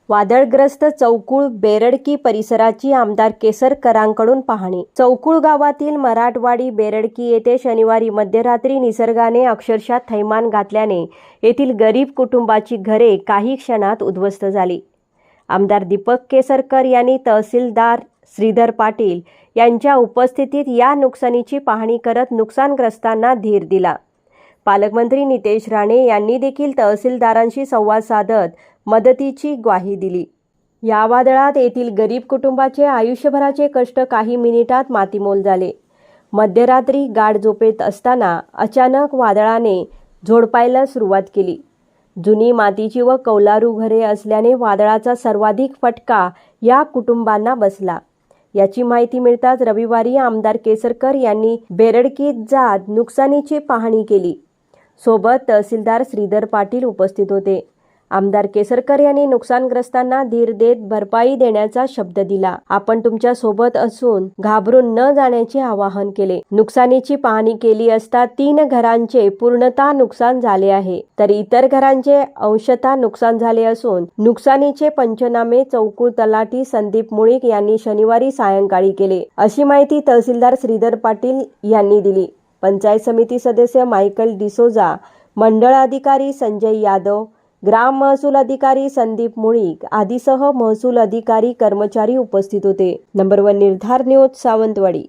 वादळग्रस्त चौकुळ बेरडकी परिसराची आमदार केसरकरांकडून पाहणी। चौकुळ गावातील मराठवाडी बेरडकी येथे शनिवारी मध्यरात्री निसर्गाने अक्षरशः थैमान घातल्याने येथील गरीब कुटुंबाची घरे काही क्षणात उद्ध्वस्त झाली। आमदार दीपक केसरकर यांनी तहसीलदार श्रीधर पाटील यांच्या उपस्थितीत या नुकसानीची पाहणी करत नुकसानग्रस्तांना धीर दिला। पालकमंत्री नितेश राणे यांनी देखील तहसीलदारांशी संवाद साधत मदतीची ग्वाही दिली। या वादळात येथील गरीब कुटुंबाचे आयुष्यभराचे कष्ट काही मिनिटात मातीमोल झाले। मध्यरात्री गाढ झोपेत असताना अचानक वादळाने झोडपायला सुरुवात केली। जुनी मातीची व कौलारू घरे असल्याने वादळाचा सर्वाधिक फटका या कुटुंबांना बसला। याची माहिती मिळताच रविवारी आमदार केसरकर यांनी बेरडकीत जात नुकसानीची पाहणी केली। सोबत तहसीलदार श्रीधर पाटील उपस्थित होते। आमदार केसरकर यांनी नुकसानग्रस्तांना धीर देत भरपाई देण्याचा शब्द दिला। आपण तुमच्या सोबत असून घाबरून न जाण्याचे आवाहन केले। नुकसानीची पाहणी केली असता 3 घरांचे पूर्णतः नुकसान झाले आहे, तर इतर घरांचे अंशतः नुकसान झाले असून नुकसानीचे पंचनामे चौकुळ तलाठी संदीप मुळीक यांनी शनिवारी सायंकाळी केले, अशी माहिती तहसीलदार श्रीधर पाटील यांनी दिली। पंचायत समिती सदस्य मायकल डिसोजा, मंडळ अधिकारी संजय यादव, ग्राम महसूल अधिकारी संदीप मुळीक आदीसह महसूल अधिकारी कर्मचारी उपस्थित होते। नंबर 1 निर्धार न्यूज सावंतवाडी।